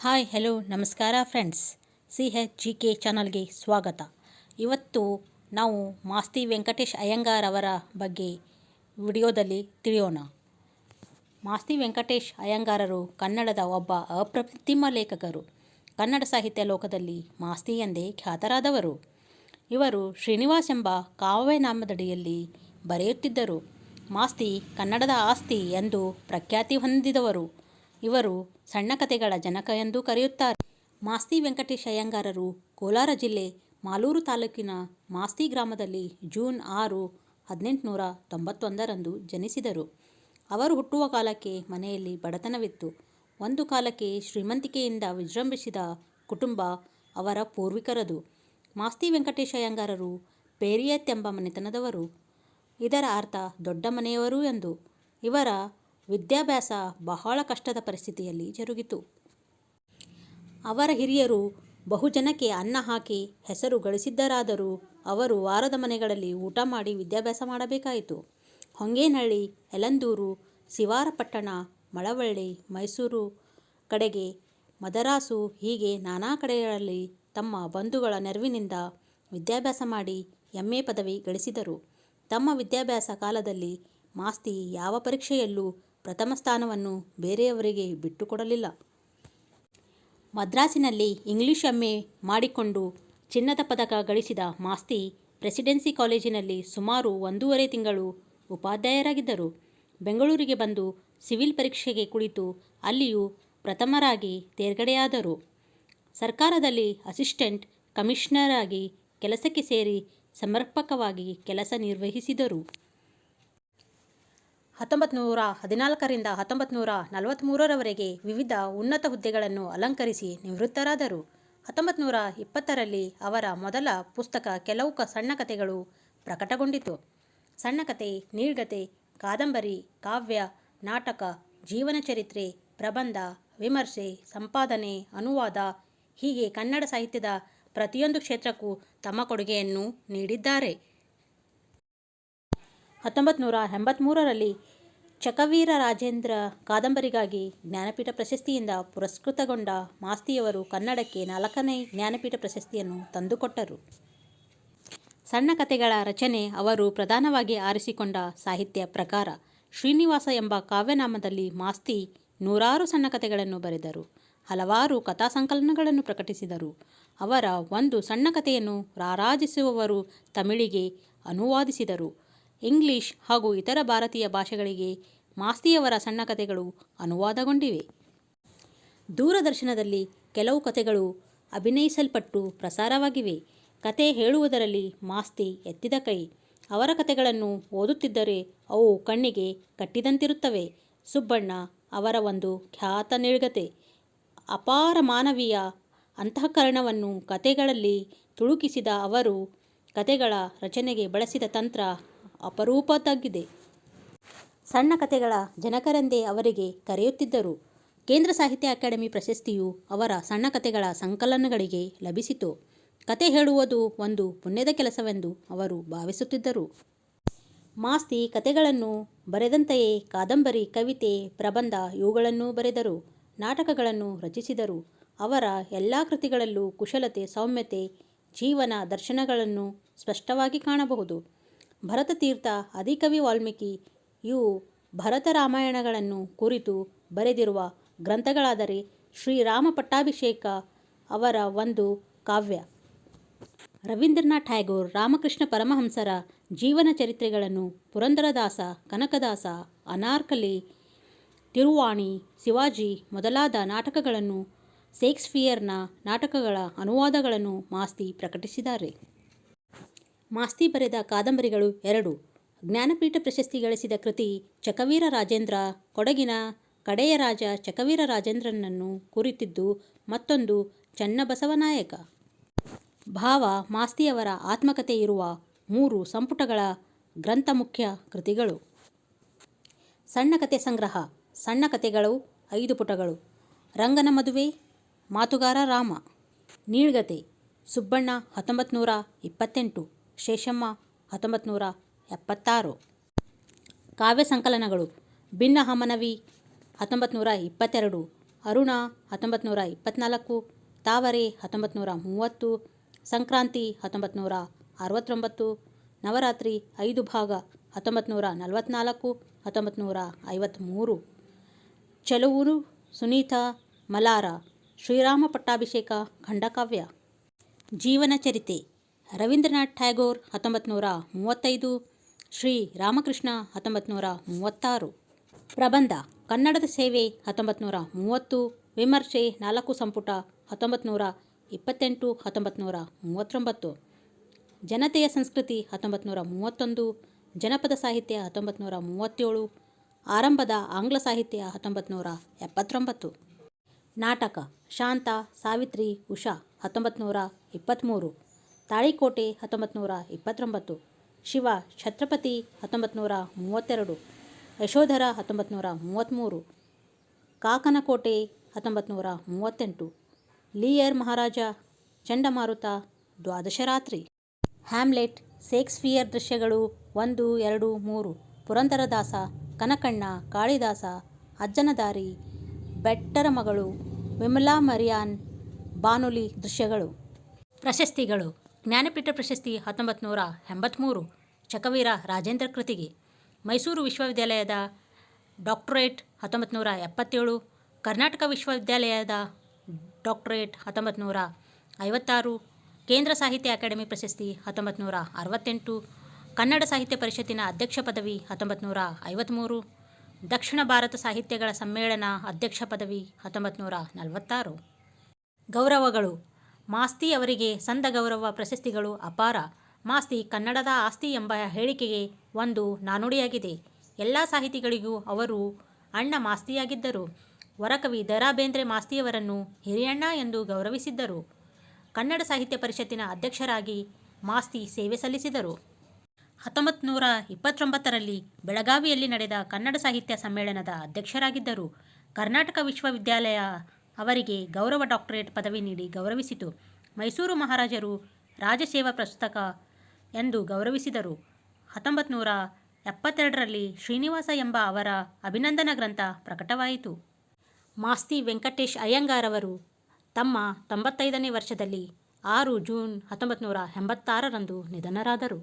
Hi hello ನಮಸ್ಕಾರ friends, CHGK ಚಾನಲ್ಗೆ ಸ್ವಾಗತ. ಇವತ್ತು ನಾವು ಮಾಸ್ತಿ ವೆಂಕಟೇಶ್ ಅಯ್ಯಂಗಾರ್ ಅವರ ಬಗ್ಗೆ ವಿಡಿಯೋದಲ್ಲಿ ತಿಳಿಯೋಣ. ಮಾಸ್ತಿ ವೆಂಕಟೇಶ್ ಅಯ್ಯಂಗಾರರು ಕನ್ನಡದ ಒಬ್ಬ ಅಪ್ರತಿಮ ಲೇಖಕರು. ಕನ್ನಡ ಸಾಹಿತ್ಯ ಲೋಕದಲ್ಲಿ ಮಾಸ್ತಿ ಎಂದೇ ಖ್ಯಾತರಾದವರು. ಇವರು ಶ್ರೀನಿವಾಸ್ ಎಂಬ ಕಾವ್ಯನಾಮದಡಿಯಲ್ಲಿ ಬರೆಯುತ್ತಿದ್ದರು. ಮಾಸ್ತಿ ಕನ್ನಡದ ಆಸ್ತಿ ಎಂದು ಪ್ರಖ್ಯಾತಿ ಹೊಂದಿದವರು. ಇವರು ಸಣ್ಣ ಕಥೆಗಳ ಜನಕ ಎಂದು ಕರೆಯುತ್ತಾರೆ. ಮಾಸ್ತಿ ವೆಂಕಟೇಶ್ ಅಯ್ಯಂಗಾರರು ಕೋಲಾರ ಜಿಲ್ಲೆ ಮಾಲೂರು ತಾಲೂಕಿನ ಮಾಸ್ತಿ ಗ್ರಾಮದಲ್ಲಿ ಜೂನ್ 6, 1891ರಂದು ಜನಿಸಿದರು. ಅವರು ಹುಟ್ಟುವ ಕಾಲಕ್ಕೆ ಮನೆಯಲ್ಲಿ ಬಡತನವಿತ್ತು. ಒಂದು ಕಾಲಕ್ಕೆ ಶ್ರೀಮಂತಿಕೆಯಿಂದ ವಿಜೃಂಭಿಸಿದ ಕುಟುಂಬ ಅವರ ಪೂರ್ವಿಕರದು. ಮಾಸ್ತಿ ವೆಂಕಟೇಶ್ ಅಯ್ಯಂಗಾರರು ಪೇರಿಯತ್ ಎಂಬ ಮನೆತನದವರು. ಇದರ ಅರ್ಥ ದೊಡ್ಡ ಮನೆಯವರು ಎಂದು. ಇವರ ವಿದ್ಯಾಭ್ಯಾಸ ಬಹಳ ಕಷ್ಟದ ಪರಿಸ್ಥಿತಿಯಲ್ಲಿ ಜರುಗಿತು. ಅವರ ಹಿರಿಯರು ಬಹುಜನಕ್ಕೆ ಅನ್ನ ಹಾಕಿ ಹೆಸರು ಗಳಿಸಿದ್ದರಾದರೂ ಅವರು ವಾರದ ಮನೆಗಳಲ್ಲಿ ಊಟ ಮಾಡಿ ವಿದ್ಯಾಭ್ಯಾಸ ಮಾಡಬೇಕಾಯಿತು. ಹೊಂಗೇನಹಳ್ಳಿ, ಯಳಂದೂರು, ಶಿವಾರಪಟ್ಟಣ, ಮಳವಳ್ಳಿ, ಮೈಸೂರು ಕಡೆಗೆ ಮದರಾಸು ಹೀಗೆ ನಾನಾ ಕಡೆಗಳಲ್ಲಿ ತಮ್ಮ ಬಂಧುಗಳ ನೆರವಿನಿಂದ ವಿದ್ಯಾಭ್ಯಾಸ ಮಾಡಿ MA ಪದವಿ ಗಳಿಸಿದರು. ತಮ್ಮ ವಿದ್ಯಾಭ್ಯಾಸ ಕಾಲದಲ್ಲಿ ಮಾಸ್ತಿ ಯಾವ ಪರೀಕ್ಷೆಯಲ್ಲೂ ಪ್ರಥಮ ಸ್ಥಾನವನ್ನು ಬೇರೆಯವರಿಗೆ ಬಿಟ್ಟುಕೊಡಲಿಲ್ಲ. ಮದ್ರಾಸಿನಲ್ಲಿ ಇಂಗ್ಲಿಷ್ MA ಮಾಡಿಕೊಂಡು ಚಿನ್ನದ ಪದಕ ಗಳಿಸಿದ ಮಾಸ್ತಿ ಪ್ರೆಸಿಡೆನ್ಸಿ ಕಾಲೇಜಿನಲ್ಲಿ ಸುಮಾರು 1.5 ತಿಂಗಳು ಉಪಾಧ್ಯಾಯರಾಗಿದ್ದರು. ಬೆಂಗಳೂರಿಗೆ ಬಂದು ಸಿವಿಲ್ ಪರೀಕ್ಷೆಗೆ ಕುಳಿತು ಅಲ್ಲಿಯೂ ಪ್ರಥಮರಾಗಿ ತೇರ್ಗಡೆಯಾದರು. ಸರ್ಕಾರದಲ್ಲಿ ಅಸಿಸ್ಟೆಂಟ್ ಕಮಿಷನರ್ ಆಗಿ ಕೆಲಸಕ್ಕೆ ಸೇರಿ ಸಮರ್ಪಕವಾಗಿ ಕೆಲಸ ನಿರ್ವಹಿಸಿದರು. 1914ರಿಂದ 1943ರವರೆಗೆ ವಿವಿಧ ಉನ್ನತ ಹುದ್ದೆಗಳನ್ನು ಅಲಂಕರಿಸಿ ನಿವೃತ್ತರಾದರು. 1920ರಲ್ಲಿ ಅವರ ಮೊದಲ ಪುಸ್ತಕ ಕೆಲವು ಸಣ್ಣ ಕಥೆಗಳು ಪ್ರಕಟಗೊಂಡಿತು. ಸಣ್ಣ ಕಥೆ, ನೀಳ್ಗತೆ, ಕಾದಂಬರಿ, ಕಾವ್ಯ, ನಾಟಕ, ಜೀವನ ಚರಿತ್ರೆ, ಪ್ರಬಂಧ, ವಿಮರ್ಶೆ, ಸಂಪಾದನೆ, ಅನುವಾದ ಹೀಗೆ ಕನ್ನಡ ಸಾಹಿತ್ಯದ ಪ್ರತಿಯೊಂದು ಕ್ಷೇತ್ರಕ್ಕೂ ತಮ್ಮ ಕೊಡುಗೆಯನ್ನು ನೀಡಿದ್ದಾರೆ. 1983ರಲ್ಲಿ ಚಕವೀರ ರಾಜೇಂದ್ರ ಕಾದಂಬರಿಗಾಗಿ ಜ್ಞಾನಪೀಠ ಪ್ರಶಸ್ತಿಯಿಂದ ಪುರಸ್ಕೃತಗೊಂಡ ಮಾಸ್ತಿಯವರು ಕನ್ನಡಕ್ಕೆ 4ನೇ ಜ್ಞಾನಪೀಠ ಪ್ರಶಸ್ತಿಯನ್ನು ತಂದುಕೊಟ್ಟರು. ಸಣ್ಣ ಕಥೆಗಳ ರಚನೆ ಅವರು ಪ್ರಧಾನವಾಗಿ ಆರಿಸಿಕೊಂಡ ಸಾಹಿತ್ಯ ಪ್ರಕಾರ. ಶ್ರೀನಿವಾಸ ಎಂಬ ಕಾವ್ಯನಾಮದಲ್ಲಿ ಮಾಸ್ತಿ ನೂರಾರು ಸಣ್ಣ ಕಥೆಗಳನ್ನು ಬರೆದರು. ಹಲವಾರು ಕಥಾ ಸಂಕಲನಗಳನ್ನು ಪ್ರಕಟಿಸಿದರು. ಅವರ ಒಂದು ಸಣ್ಣ ಕಥೆಯನ್ನು ರಾರಾಜಿಸುವವರು ತಮಿಳಿಗೆ ಅನುವಾದಿಸಿದರು. ಇಂಗ್ಲಿಷ್ ಹಾಗೂ ಇತರ ಭಾರತೀಯ ಭಾಷೆಗಳಿಗೆ ಮಾಸ್ತಿಯವರ ಸಣ್ಣ ಕಥೆಗಳು ಅನುವಾದಗೊಂಡಿವೆ. ದೂರದರ್ಶನದಲ್ಲಿ ಕೆಲವು ಕಥೆಗಳು ಅಭಿನಯಿಸಲ್ಪಟ್ಟು ಪ್ರಸಾರವಾಗಿವೆ. ಕಥೆ ಹೇಳುವುದರಲ್ಲಿ ಮಾಸ್ತಿ ಎತ್ತಿದ ಕೈ. ಅವರ ಕಥೆಗಳನ್ನು ಓದುತ್ತಿದ್ದರೆ ಅವು ಕಣ್ಣಿಗೆ ಕಟ್ಟಿದಂತಿರುತ್ತವೆ. ಸುಬ್ಬಣ್ಣ ಅವರ ಒಂದು ಖ್ಯಾತ ನೀಳ್ಗತೆ. ಅಪಾರ ಮಾನವೀಯ ಅಂತಃಕರಣವನ್ನು ಕಥೆಗಳಲ್ಲಿ ತುಳುಕಿಸಿದ ಅವರು ಕಥೆಗಳ ರಚನೆಗೆ ಬಳಸಿದ ತಂತ್ರ ಅಪರೂಪದ್ದಾಗಿದೆ. ಸಣ್ಣ ಕಥೆಗಳ ಜನಕರೆಂದೇ ಅವರಿಗೆ ಕರೆಯುತ್ತಿದ್ದರು. ಕೇಂದ್ರ ಸಾಹಿತ್ಯ ಅಕಾಡೆಮಿ ಪ್ರಶಸ್ತಿಯು ಅವರ ಸಣ್ಣ ಕಥೆಗಳ ಸಂಕಲನಗಳಿಗೆ ಲಭಿಸಿತು. ಕಥೆ ಹೇಳುವುದು ಒಂದು ಪುಣ್ಯದ ಕೆಲಸವೆಂದು ಅವರು ಭಾವಿಸುತ್ತಿದ್ದರು. ಮಾಸ್ತಿ ಕಥೆಗಳನ್ನು ಬರೆದಂತೆಯೇ ಕಾದಂಬರಿ, ಕವಿತೆ, ಪ್ರಬಂಧ ಇವುಗಳನ್ನೂ ಬರೆದರು. ನಾಟಕಗಳನ್ನು ರಚಿಸಿದರು. ಅವರ ಎಲ್ಲ ಕೃತಿಗಳಲ್ಲೂ ಕುಶಲತೆ, ಸೌಮ್ಯತೆ, ಜೀವನ ದರ್ಶನಗಳನ್ನು ಸ್ಪಷ್ಟವಾಗಿ ಕಾಣಬಹುದು. ಭರತತೀರ್ಥ, ಆದಿಕವಿ ವಾಲ್ಮೀಕಿ ಇವು ಭರತ ರಾಮಾಯಣಗಳನ್ನು ಕುರಿತು ಬರೆದಿರುವ ಗ್ರಂಥಗಳಾದರೆ ಶ್ರೀರಾಮ ಪಟ್ಟಾಭಿಷೇಕ ಅವರ ಒಂದು ಕಾವ್ಯ. ರವೀಂದ್ರನಾಥ್ ಟ್ಯಾಗೋರ್, ರಾಮಕೃಷ್ಣ ಪರಮಹಂಸರ ಜೀವನ ಚರಿತ್ರೆಗಳನ್ನು, ಪುರಂದರದಾಸ, ಕನಕದಾಸ, ಅನಾರ್ಕಲಿ, ತಿರುವಾಣಿ, ಶಿವಾಜಿ ಮೊದಲಾದ ನಾಟಕಗಳನ್ನು, ಶೇಕ್ಸ್ಪಿಯರ್ನ ನಾಟಕಗಳ ಅನುವಾದಗಳನ್ನು ಮಾಸ್ತಿ ಪ್ರಕಟಿಸಿದ್ದಾರೆ. ಮಾಸ್ತಿ ಬರೆದ ಕಾದಂಬರಿಗಳು 2. ಜ್ಞಾನಪೀಠ ಪ್ರಶಸ್ತಿ ಗಳಿಸಿದ ಕೃತಿ ಚಕವೀರ ರಾಜೇಂದ್ರ, ಕೊಡಗಿನ ಕಡೆಯ ರಾಜ ಚಕವೀರ ರಾಜೇಂದ್ರನನ್ನು ಕುರಿತಿದ್ದು. ಮತ್ತೊಂದು ಚನ್ನಬಸವನಾಯಕ. ಭಾವ ಮಾಸ್ತಿಯವರ ಆತ್ಮಕಥೆ ಇರುವ 3 ಸಂಪುಟಗಳ ಗ್ರಂಥ ಮುಖ್ಯ ಕೃತಿಗಳು. ಸಣ್ಣ ಕಥೆ ಸಂಗ್ರಹ. ಸಣ್ಣ ಕಥೆಗಳು 5 ಪುಟಗಳು. ರಂಗನ ಮದುವೆ, ಮಾತುಗಾರ ರಾಮ. ನೀಳ್ಗತೆ. ಸುಬ್ಬಣ್ಣ 1928, ಶೇಷಮ್ಮ 1976. ಕಾವ್ಯ ಸಂಕಲನಗಳು. ಭಿನ್ನಹಮನವಿ 1922, ಅರುಣ 1924, ತಾವರೆ 1930, ಸಂಕ್ರಾಂತಿ 1969, ನವರಾತ್ರಿ 5 ಭಾಗ 1944, 1953, ಚಲುವೂರು ಸುನೀತಾ ಮಲಾರ, ಶ್ರೀರಾಮ ಪಟ್ಟಾಭಿಷೇಕ ಖಂಡಕಾವ್ಯ. ಜೀವನ ಚರಿತೆ ರವೀಂದ್ರನಾಥ್ ಟ್ಯಾಗೋರ್ 1935, ಶ್ರೀ ರಾಮಕೃಷ್ಣ 1936. ಪ್ರಬಂಧ ಕನ್ನಡದ ಸೇವೆ 1930, ವಿಮರ್ಶೆ 4 ಸಂಪುಟ 1928, 1939. ಜನತೆಯ ಸಂಸ್ಕೃತಿ 1931, ಜನಪದ ಸಾಹಿತ್ಯ 1937, ಆರಂಭದ ಆಂಗ್ಲ ಸಾಹಿತ್ಯ 1979. ನಾಟಕ ಶಾಂತ ಸಾವಿತ್ರಿ ಉಷಾ 1923, ತಾಳಿಕೋಟೆ 1929, ಶಿವ ಛತ್ರಪತಿ 1932, ಯಶೋಧರ 1933, ಕಾಕನಕೋಟೆ 1938, ಲೀಯರ್ ಮಹಾರಾಜ, ಚಂಡಮಾರುತ, ದ್ವಾದಶರಾತ್ರಿ. ಹ್ಯಾಮ್ಲೆಟ್, ಶೇಕ್ಸ್ಪಿಯರ್ ದೃಶ್ಯಗಳು 1, 2, 3, ಪುರಂದರದಾಸ, ಕನಕಣ್ಣ, ಕಾಳಿದಾಸ, ಅಜ್ಜನ ದಾರಿ, ಬೆಟ್ಟರ ಮಗಳು, ವಿಮಲಾ ಮರಿಯಾನ್, ಬಾನುಲಿ ದೃಶ್ಯಗಳು. ಪ್ರಶಸ್ತಿಗಳು ಜ್ಞಾನಪೀಠ ಪ್ರಶಸ್ತಿ 1983, ಚಕವೀರ ರಾಜೇಂದ್ರ ಕೃತಿಗೆ. ಮೈಸೂರು ವಿಶ್ವವಿದ್ಯಾಲಯದ ಡಾಕ್ಟರೇಟ್ 1977, ಕರ್ನಾಟಕ ವಿಶ್ವವಿದ್ಯಾಲಯದ ಡಾಕ್ಟರೇಟ್ 1956, ಕೇಂದ್ರ ಸಾಹಿತ್ಯ ಅಕಾಡೆಮಿ ಪ್ರಶಸ್ತಿ 1968, ಕನ್ನಡ ಸಾಹಿತ್ಯ ಪರಿಷತ್ತಿನ ಅಧ್ಯಕ್ಷ ಪದವಿ 1953, ದಕ್ಷಿಣ ಭಾರತ ಸಾಹಿತ್ಯಗಳ ಸಮ್ಮೇಳನ ಅಧ್ಯಕ್ಷ ಪದವಿ 1946. ಗೌರವಗಳು ಮಾಸ್ತಿ ಅವರಿಗೆ ಸಂದ ಗೌರವ ಪ್ರಶಸ್ತಿಗಳು ಅಪಾರ. ಮಾಸ್ತಿ ಕನ್ನಡದ ಆಸ್ತಿ ಎಂಬ ಹೇಳಿಕೆಗೆ ಒಂದು ನಾನುಡಿಯಾಗಿದೆ. ಎಲ್ಲ ಸಾಹಿತಿಗಳಿಗೂ ಅವರು ಅಣ್ಣ ಮಾಸ್ತಿಯಾಗಿದ್ದರು. ವರಕವಿ ದ ರಾ ಬೇಂದ್ರೆ ಮಾಸ್ತಿಯವರನ್ನು ಹಿರಿಯಣ್ಣ ಎಂದು ಗೌರವಿಸಿದ್ದರು. ಕನ್ನಡ ಸಾಹಿತ್ಯ ಪರಿಷತ್ತಿನ ಅಧ್ಯಕ್ಷರಾಗಿ ಮಾಸ್ತಿ ಸೇವೆ ಸಲ್ಲಿಸಿದರು. 1929ರಲ್ಲಿ ಬೆಳಗಾವಿಯಲ್ಲಿ ನಡೆದ ಕನ್ನಡ ಸಾಹಿತ್ಯ ಸಮ್ಮೇಳನದ ಅಧ್ಯಕ್ಷರಾಗಿದ್ದರು. ಕರ್ನಾಟಕ ವಿಶ್ವವಿದ್ಯಾಲಯ ಅವರಿಗೆ ಗೌರವ ಡಾಕ್ಟರೇಟ್ ಪದವಿ ನೀಡಿ ಗೌರವಿಸಿತು. ಮೈಸೂರು ಮಹಾರಾಜರು ರಾಜಸೇವಾ ಪುಸ್ತಕ ಎಂದು ಗೌರವಿಸಿದರು. 1972ರಲ್ಲಿ ಶ್ರೀನಿವಾಸ ಎಂಬ ಅವರ ಅಭಿನಂದನಾ ಗ್ರಂಥ ಪ್ರಕಟವಾಯಿತು. ಮಾಸ್ತಿ ವೆಂಕಟೇಶ್ ಅಯ್ಯಂಗಾರ್ ಅವರು ತಮ್ಮ 95ನೇ ವರ್ಷದಲ್ಲಿ 6 ಜೂನ್ 1986ರಂದು ನಿಧನರಾದರು.